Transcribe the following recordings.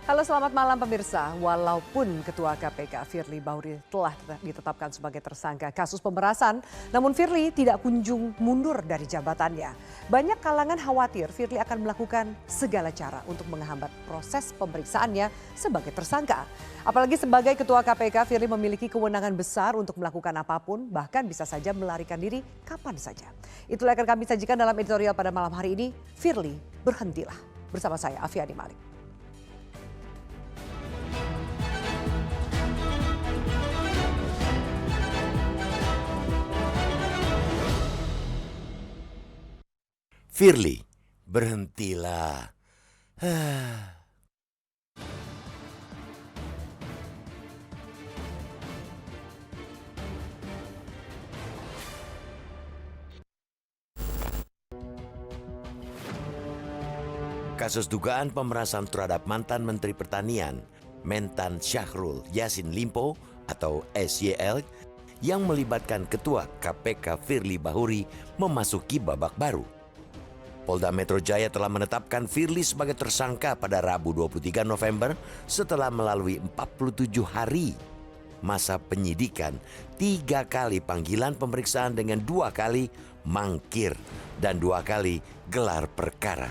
Halo selamat malam pemirsa, walaupun Ketua KPK Firly Bahuri telah ditetapkan sebagai tersangka kasus pemerasan, namun Firly tidak kunjung mundur dari jabatannya. Banyak kalangan khawatir Firly akan melakukan segala cara untuk menghambat proses pemeriksaannya sebagai tersangka. Apalagi sebagai Ketua KPK, Firly memiliki kewenangan besar untuk melakukan apapun, bahkan bisa saja melarikan diri kapan saja. Itulah yang akan kami sajikan dalam editorial pada malam hari ini, Firly berhentilah. Bersama saya Afiani Malik. Firly, berhentilah. Kasus dugaan pemerasan terhadap mantan Menteri Pertanian, Mentan Syahrul Yassin Limpo atau SYL, yang melibatkan Ketua KPK Firly Bahuri memasuki babak baru. Polda Metro Jaya telah menetapkan Firly sebagai tersangka pada Rabu 23 November setelah melalui 47 hari masa penyidikan, 3 kali panggilan pemeriksaan dengan 2 kali mangkir dan 2 kali gelar perkara.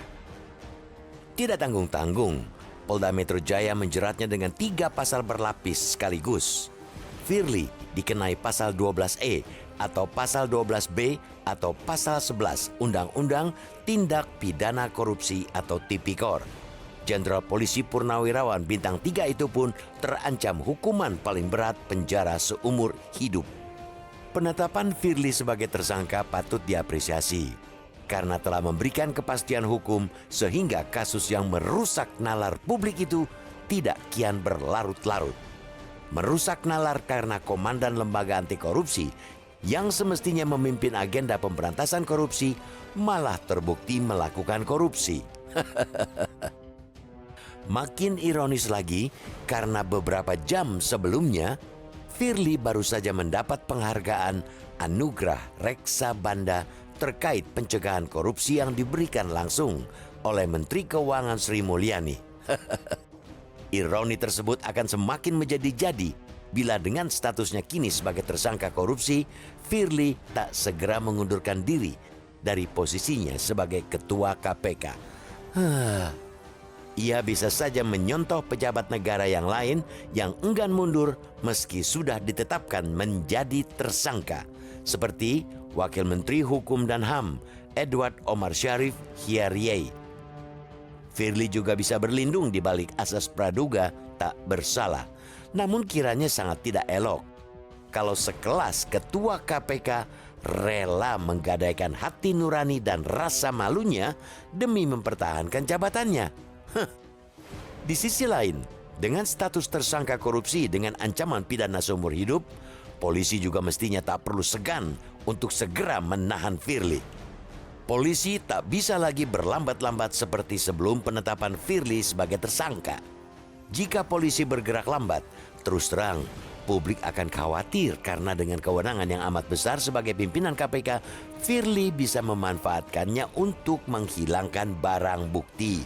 Tidak tanggung-tanggung, Polda Metro Jaya menjeratnya dengan 3 pasal berlapis sekaligus. Firly dikenai pasal 12E atau pasal 12B atau pasal 11 Undang-Undang Tindak Pidana Korupsi atau Tipikor. Jenderal Polisi Purnawirawan bintang 3 itu pun terancam hukuman paling berat penjara seumur hidup. Penetapan Firly sebagai tersangka patut diapresiasi karena telah memberikan kepastian hukum sehingga kasus yang merusak nalar publik itu tidak kian berlarut-larut. Merusak nalar karena komandan lembaga anti korupsi yang semestinya memimpin agenda pemberantasan korupsi malah terbukti melakukan korupsi. Makin ironis lagi karena beberapa jam sebelumnya Firly baru saja mendapat penghargaan Anugerah Reksa Banda terkait pencegahan korupsi yang diberikan langsung oleh Menteri Keuangan Sri Mulyani. Ironi tersebut akan semakin menjadi-jadi bila dengan statusnya kini sebagai tersangka korupsi, Firly tak segera mengundurkan diri dari posisinya sebagai Ketua KPK. Ia bisa saja menyontoh pejabat negara yang lain yang enggan mundur meski sudah ditetapkan menjadi tersangka, seperti Wakil Menteri Hukum dan HAM Edward Omar Syarif Hierye. Firly juga bisa berlindung di balik asas praduga tak bersalah. Namun kiranya sangat tidak elok kalau sekelas Ketua KPK rela menggadaikan hati nurani dan rasa malunya demi mempertahankan jabatannya. Di sisi lain, dengan status tersangka korupsi dengan ancaman pidana seumur hidup, polisi juga mestinya tak perlu segan untuk segera menahan Firly. Polisi tak bisa lagi berlambat-lambat seperti sebelum penetapan Firly sebagai tersangka. Jika polisi bergerak lambat, terus terang, publik akan khawatir karena dengan kewenangan yang amat besar sebagai pimpinan KPK, Firly bisa memanfaatkannya untuk menghilangkan barang bukti.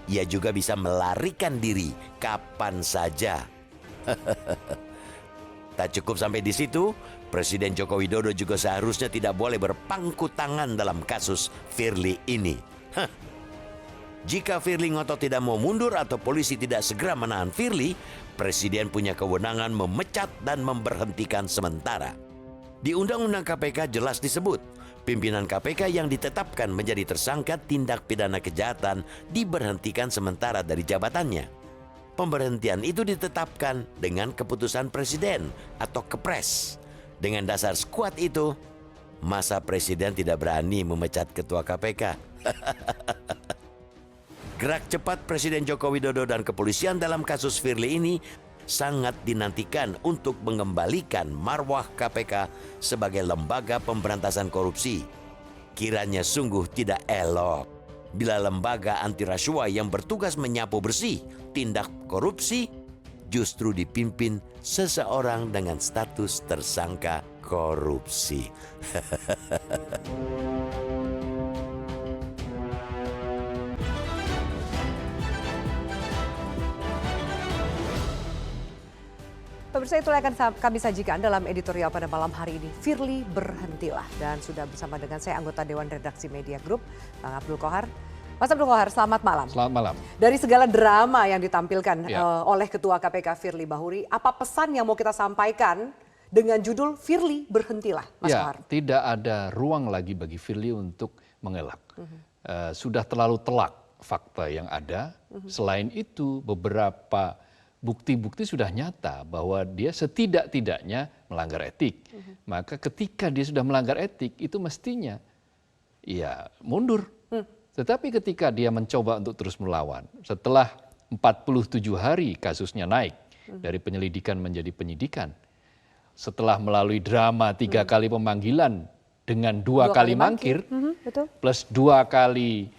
Ia juga bisa melarikan diri kapan saja. Tak cukup sampai di situ, Presiden Joko Widodo juga seharusnya tidak boleh berpangku tangan dalam kasus Firly ini. Jika Firly ngotot tidak mau mundur atau polisi tidak segera menahan Firly, Presiden punya kewenangan memecat dan memberhentikan sementara. Di Undang-Undang KPK jelas disebut, pimpinan KPK yang ditetapkan menjadi tersangka tindak pidana kejahatan diberhentikan sementara dari jabatannya. Pemberhentian itu ditetapkan dengan keputusan Presiden atau Kepres. Dengan dasar kuat itu, masa Presiden tidak berani memecat Ketua KPK. Gerak cepat Presiden Joko Widodo dan kepolisian dalam kasus Firly ini sangat dinantikan untuk mengembalikan marwah KPK sebagai lembaga pemberantasan korupsi. Kiranya sungguh tidak elok bila lembaga anti rasuah yang bertugas menyapu bersih tindak korupsi justru dipimpin seseorang dengan status tersangka korupsi. Pemirsa, itulah yang akan kami sajikan dalam editorial pada malam hari ini. Firly berhentilah. Dan sudah bersama dengan saya anggota Dewan Redaksi Media Group, Bang Abdul Qohar. Mas Abdul Qohar, selamat malam. Selamat malam. Dari segala drama yang ditampilkan oleh Ketua KPK Firly Bahuri, apa pesan yang mau kita sampaikan dengan judul Firly berhentilah, Mas Qohar? Tidak ada ruang lagi bagi Firly untuk mengelak. Sudah terlalu telak fakta yang ada. Selain itu, beberapa bukti-bukti sudah nyata bahwa dia setidak-tidaknya melanggar etik. Maka ketika dia sudah melanggar etik, itu mestinya ya mundur. Tetapi ketika dia mencoba untuk terus melawan, setelah 47 hari kasusnya naik dari penyelidikan menjadi penyidikan, setelah melalui drama 3 kali pemanggilan dengan 2 kali mangkir, Betul. plus 2 kali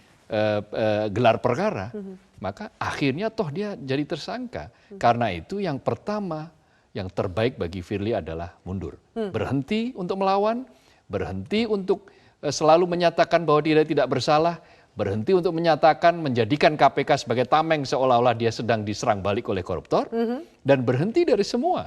gelar perkara, maka akhirnya toh dia jadi tersangka. Karena itu yang pertama, yang terbaik bagi Firly adalah mundur. Berhenti untuk melawan, berhenti untuk selalu menyatakan bahwa dia tidak bersalah, berhenti untuk menyatakan menjadikan KPK sebagai tameng seolah-olah dia sedang diserang balik oleh koruptor, dan berhenti dari semua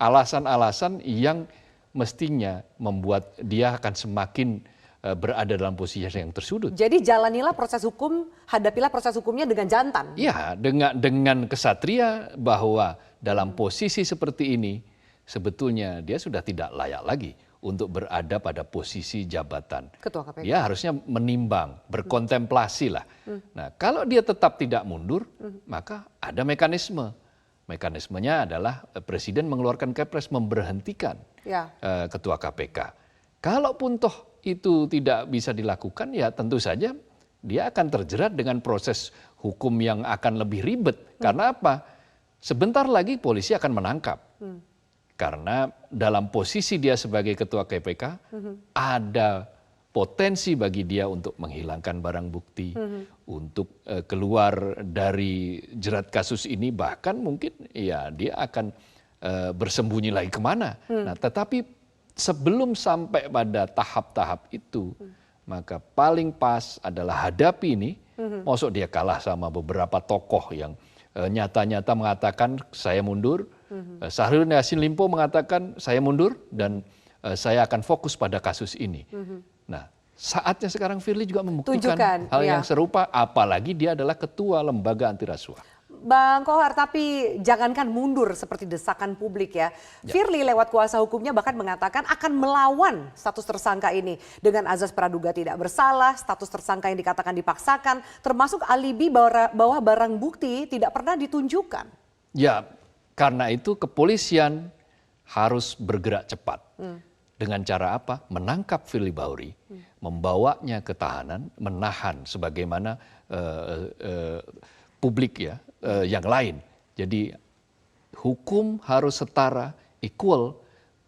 alasan-alasan yang mestinya membuat dia akan semakin berada dalam posisi yang tersudut. Jadi jalanilah proses hukum, hadapilah proses hukumnya dengan jantan. Ya, dengan kesatria bahwa dalam posisi seperti ini sebetulnya dia sudah tidak layak lagi untuk berada pada posisi jabatan. Ketua KPK. Dia harusnya menimbang, berkontemplasi lah. Nah, kalau dia tetap tidak mundur, maka ada mekanisme. Mekanismenya adalah Presiden mengeluarkan Kepres memberhentikan Ketua KPK. Kalaupun toh itu tidak bisa dilakukan, ya tentu saja dia akan terjerat dengan proses hukum yang akan lebih ribet. Karena apa? Sebentar lagi polisi akan menangkap. Karena dalam posisi dia sebagai ketua KPK, ada potensi bagi dia untuk menghilangkan barang bukti, untuk keluar dari jerat kasus ini, bahkan mungkin ya dia akan bersembunyi lagi kemana. Nah, tetapi sebelum sampai pada tahap-tahap itu, maka paling pas adalah hadapi ini. Maksud dia kalah sama beberapa tokoh yang nyata-nyata mengatakan saya mundur. Syahrul Yassin Limpo mengatakan saya mundur dan saya akan fokus pada kasus ini. Nah, saatnya sekarang Firly juga membuktikan hal yang serupa, apalagi dia adalah ketua lembaga anti rasuah. Bang Qohar, tapi jangankan mundur seperti desakan publik ya. Firly lewat kuasa hukumnya bahkan mengatakan akan melawan status tersangka ini dengan azas praduga tidak bersalah, status tersangka yang dikatakan dipaksakan, termasuk alibi bahwa barang bukti tidak pernah ditunjukkan. Ya, karena itu kepolisian harus bergerak cepat. Dengan cara apa? Menangkap Firly Bahuri, membawanya ke tahanan, menahan sebagaimana publik ya, yang lain. Jadi hukum harus setara, equal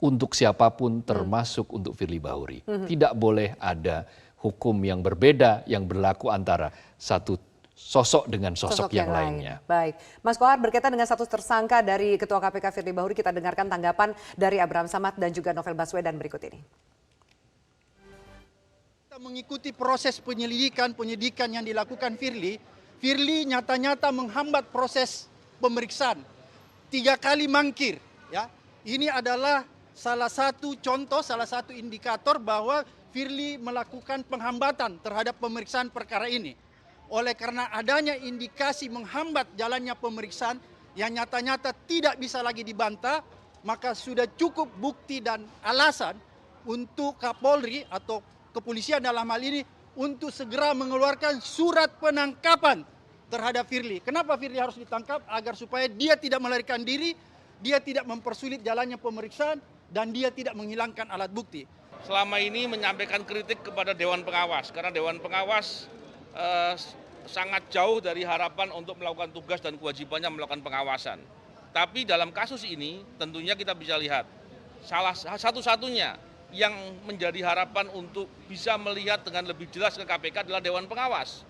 untuk siapapun termasuk untuk Firly Bahuri. Tidak boleh ada hukum yang berbeda yang berlaku antara satu sosok dengan sosok yang lainnya. Baik, Mas Qohar, berkaitan dengan status tersangka dari Ketua KPK Firly Bahuri, kita dengarkan tanggapan dari Abraham Samad dan juga Novel Baswedan berikut ini. Kita mengikuti proses penyidikan yang dilakukan Firly nyata-nyata menghambat proses pemeriksaan. 3 kali mangkir. Ya. Ini adalah salah satu contoh, salah satu indikator bahwa Firly melakukan penghambatan terhadap pemeriksaan perkara ini. Oleh karena adanya indikasi menghambat jalannya pemeriksaan yang nyata-nyata tidak bisa lagi dibantah, maka sudah cukup bukti dan alasan untuk Kapolri atau kepolisian dalam hal ini untuk segera mengeluarkan surat penangkapan terhadap Firly. Kenapa Firly harus ditangkap? Agar supaya dia tidak melarikan diri, dia tidak mempersulit jalannya pemeriksaan, dan dia tidak menghilangkan alat bukti. Selama ini menyampaikan kritik kepada Dewan Pengawas, karena Dewan Pengawas sangat jauh dari harapan untuk melakukan tugas dan kewajibannya melakukan pengawasan. Tapi dalam kasus ini tentunya kita bisa lihat, salah satu-satunya yang menjadi harapan untuk bisa melihat dengan lebih jelas ke KPK adalah Dewan Pengawas.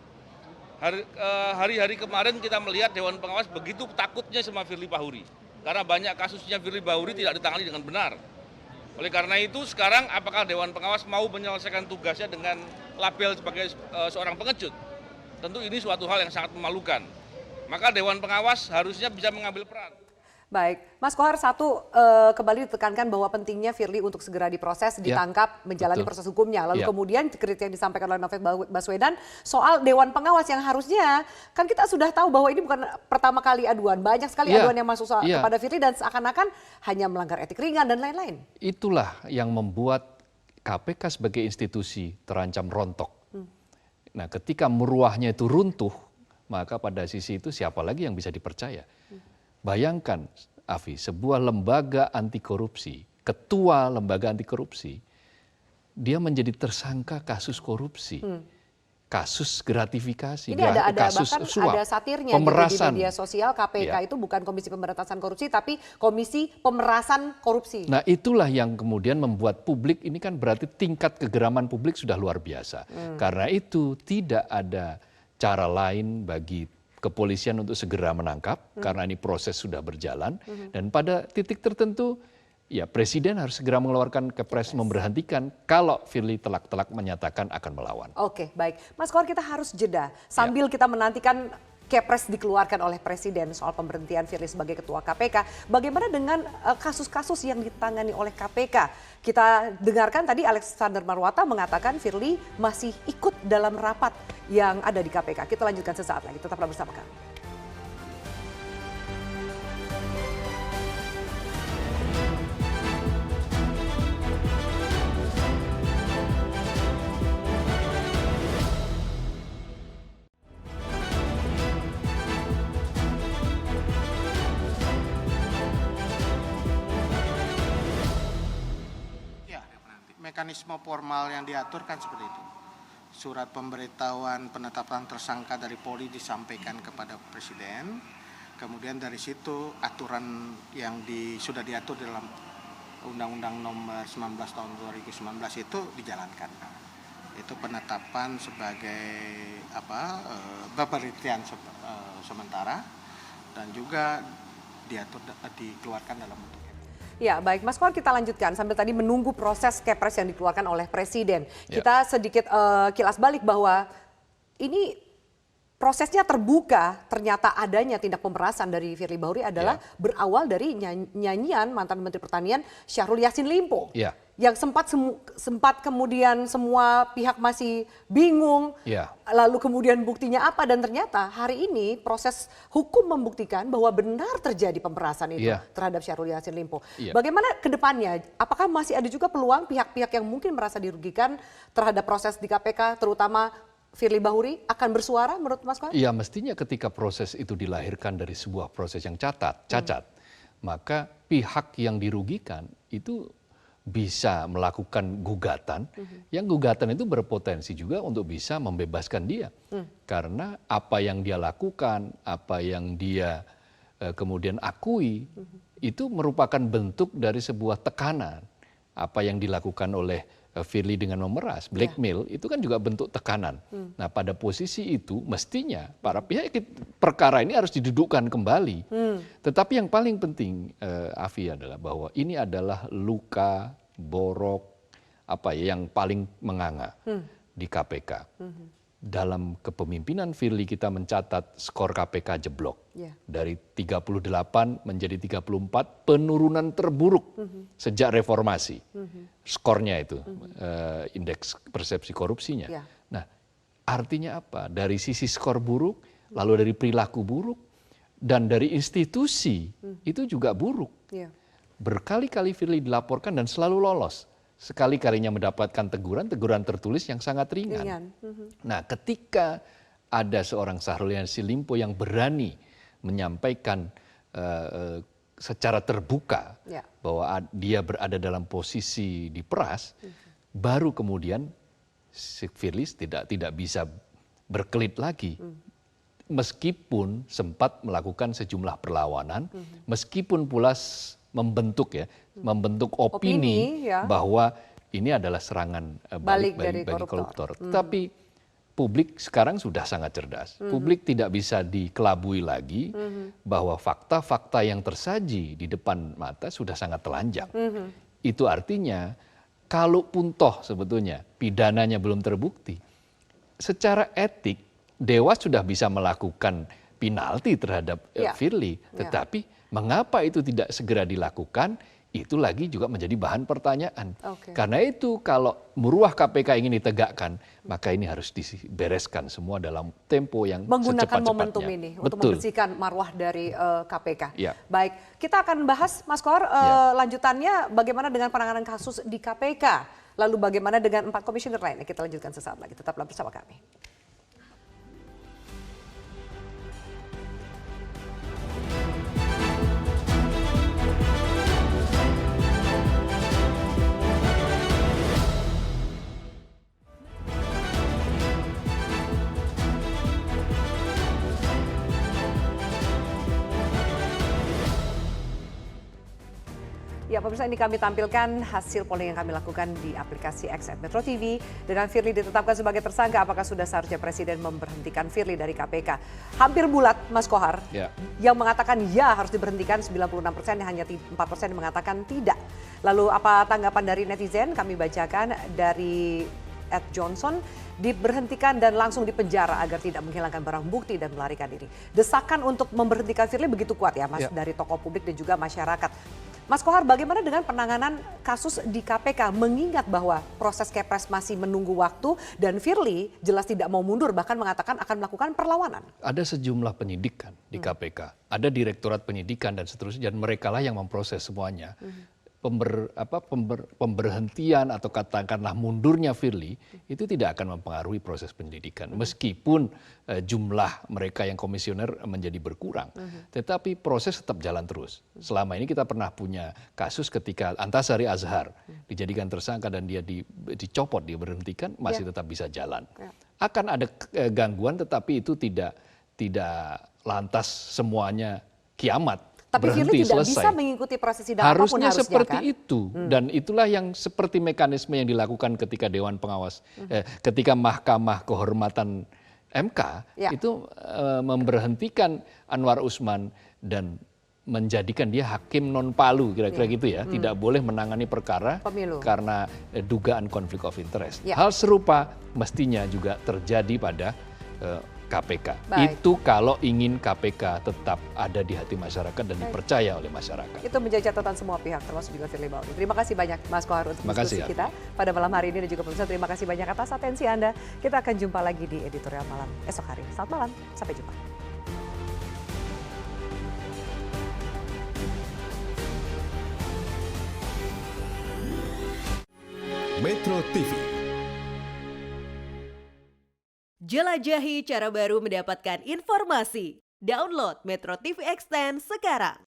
Hari-hari kemarin kita melihat Dewan Pengawas begitu takutnya sama Firly Bahuri. Karena banyak kasusnya Firly Bahuri tidak ditangani dengan benar. Oleh karena itu sekarang apakah Dewan Pengawas mau menyelesaikan tugasnya dengan label sebagai seorang pengecut? Tentu ini suatu hal yang sangat memalukan. Maka Dewan Pengawas harusnya bisa mengambil peran. Baik, Mas Kohar, kembali ditekankan bahwa pentingnya Firly untuk segera diproses, ditangkap, menjalani betul. proses hukumnya. Lalu kemudian kritik yang disampaikan oleh Novel Baswedan soal Dewan Pengawas yang harusnya, kan kita sudah tahu bahwa ini bukan pertama kali aduan, banyak sekali aduan yang masuk kepada Firly dan seakan-akan hanya melanggar etik ringan dan lain-lain. Itulah yang membuat KPK sebagai institusi terancam rontok. Nah, ketika meruahnya itu runtuh, maka pada sisi itu siapa lagi yang bisa dipercaya? Bayangkan, Afi, sebuah lembaga anti korupsi, ketua lembaga anti korupsi, dia menjadi tersangka kasus korupsi, kasus gratifikasi, Ini ada kasus bahkan suap, ada satirnya pemerasan. di media sosial, KPK itu bukan Komisi Pemberantasan Korupsi, tapi Komisi Pemerasan Korupsi. Nah, itulah yang kemudian membuat publik ini kan berarti tingkat kegeraman publik sudah luar biasa. Karena itu tidak ada cara lain bagi kepolisian untuk segera menangkap karena ini proses sudah berjalan dan pada titik tertentu ya Presiden harus segera mengeluarkan Kepres memberhentikan kalau Firly telak-telak menyatakan akan melawan. Oke, baik. Mas Kohar, kita harus jeda sambil kita menantikan Kepres dikeluarkan oleh Presiden soal pemberhentian Firly sebagai Ketua KPK. Bagaimana dengan kasus-kasus yang ditangani oleh KPK? Kita dengarkan tadi Alexander Marwata mengatakan Firly masih ikut dalam rapat yang ada di KPK. Kita lanjutkan sesaat lagi. Tetaplah bersama kami. Mekanisme formal yang diatur kan seperti itu. Surat pemberitahuan penetapan tersangka dari Polri disampaikan kepada Presiden. Kemudian dari situ aturan yang sudah diatur dalam Undang-Undang Nomor 19 Tahun 2019 itu dijalankan. Itu penetapan sebagai pemberhentian sementara dan juga dikeluarkan dalam bentuk. Ya, baik Mas Kohar, kita lanjutkan sambil tadi menunggu proses Kepres yang dikeluarkan oleh Presiden. Kita sedikit kilas balik bahwa ini prosesnya terbuka, ternyata adanya tindak pemerasan dari Firly Bahuri adalah berawal dari nyanyian mantan Menteri Pertanian Syahrul Yassin Limpo. Yang sempat kemudian semua pihak masih bingung, lalu kemudian buktinya apa, dan ternyata hari ini proses hukum membuktikan bahwa benar terjadi pemerasan itu terhadap Syahrul Yassin Limpo. Bagaimana ke depannya? Apakah masih ada juga peluang pihak-pihak yang mungkin merasa dirugikan terhadap proses di KPK, terutama Firly Bahuri, akan bersuara menurut Mas Kohar? Iya, mestinya ketika proses itu dilahirkan dari sebuah proses yang cacat, maka pihak yang dirugikan itu bisa melakukan gugatan, yang gugatan itu berpotensi juga untuk bisa membebaskan dia. Karena apa yang dia lakukan, apa yang dia kemudian akui, itu merupakan bentuk dari sebuah tekanan. Apa yang dilakukan oleh Firly dengan memeras, blackmail, itu kan juga bentuk tekanan. Nah, pada posisi itu mestinya para pihak perkara ini harus didudukkan kembali. Tetapi yang paling penting, Afi, adalah bahwa ini adalah luka, borok, yang paling menganga di KPK. Dalam kepemimpinan Firly kita mencatat skor KPK jeblok. Dari 38 menjadi 34, penurunan terburuk sejak reformasi. Skornya itu, indeks persepsi korupsinya. Nah, artinya apa? Dari sisi skor buruk, lalu dari perilaku buruk, dan dari institusi itu juga buruk. Berkali-kali Firly dilaporkan dan selalu lolos. Sekali-kalinya mendapatkan teguran tertulis yang sangat ringan. Nah, ketika ada seorang Syahrul Yassin Limpo yang berani menyampaikan secara terbuka bahwa dia berada dalam posisi diperas, baru kemudian Firly tidak bisa berkelit lagi. Meskipun sempat melakukan sejumlah perlawanan, meskipun pula membentuk opini bahwa ini adalah serangan balik bagi koruptor. Tetapi publik sekarang sudah sangat cerdas. Publik tidak bisa dikelabui lagi bahwa fakta-fakta yang tersaji di depan mata sudah sangat telanjang. Itu artinya kalaupun toh sebetulnya pidananya belum terbukti, secara etik Dewas sudah bisa melakukan penalti terhadap Firly, tetapi Mengapa itu tidak segera dilakukan? Itu lagi juga menjadi bahan pertanyaan. Karena itu kalau muruah KPK ingin ditegakkan, maka ini harus dibereskan semua dalam tempo yang menggunakan secepat-cepatnya. momentum ini untuk membersihkan marwah dari KPK. Ya. Baik, kita akan bahas Mas Kohar lanjutannya bagaimana dengan penanganan kasus di KPK. Lalu bagaimana dengan 4 komisioner lainnya. Kita lanjutkan sesaat lagi. Tetaplah bersama kami. Ya, pemirsa, ini kami tampilkan hasil polling yang kami lakukan di aplikasi X Metro TV. Dengan Firly ditetapkan sebagai tersangka, apakah sudah seharusnya Presiden memberhentikan Firly dari KPK? Hampir bulat, Mas Kohar. Ya. Yang mengatakan ya harus diberhentikan 96%, hanya 4% yang mengatakan tidak. Lalu apa tanggapan dari netizen? Kami bacakan dari Ed Johnson, diberhentikan dan langsung dipenjara agar tidak menghilangkan barang bukti dan melarikan diri. Desakan untuk memberhentikan Firly begitu kuat ya, Mas, dari tokoh publik dan juga masyarakat. Mas Kohar, bagaimana dengan penanganan kasus di KPK mengingat bahwa proses Kepres masih menunggu waktu dan Firly jelas tidak mau mundur, bahkan mengatakan akan melakukan perlawanan? Ada sejumlah penyidikan di KPK, ada direktorat penyidikan dan seterusnya, dan mereka lah yang memproses semuanya. Pemberhentian atau katakanlah mundurnya Firly itu tidak akan mempengaruhi proses penyelidikan meskipun jumlah mereka yang komisioner menjadi berkurang, tetapi proses tetap jalan terus. Selama ini kita pernah punya kasus ketika Antasari Azhar dijadikan tersangka dan dia dicopot, diberhentikan, masih tetap bisa jalan. Akan ada gangguan, tetapi itu tidak lantas semuanya kiamat. Tapi Firly tidak bisa mengikuti proses sidang apapun harusnya seperti kan? itu, dan itulah yang seperti mekanisme yang dilakukan ketika Dewan Pengawas, ketika Mahkamah Kehormatan MK itu memberhentikan Anwar Usman dan menjadikan dia hakim non palu, kira-kira gitu ya, tidak boleh menangani perkara Pemilu karena dugaan konflik of interest. Ya. Hal serupa mestinya juga terjadi pada KPK. Baik. Itu kalau ingin KPK tetap ada di hati masyarakat dan dipercaya oleh masyarakat. Itu menjadi catatan semua pihak, termasuk juga Firly Bahuri. Terima kasih banyak Mas Kohar untuk diskusi kita pada malam hari ini, dan juga pemirsa terima kasih banyak atas atensi Anda. Kita akan jumpa lagi di editorial malam esok hari. Selamat malam, sampai jumpa. Metro TV. Jelajahi cara baru mendapatkan informasi. Download Metro TV Extend sekarang.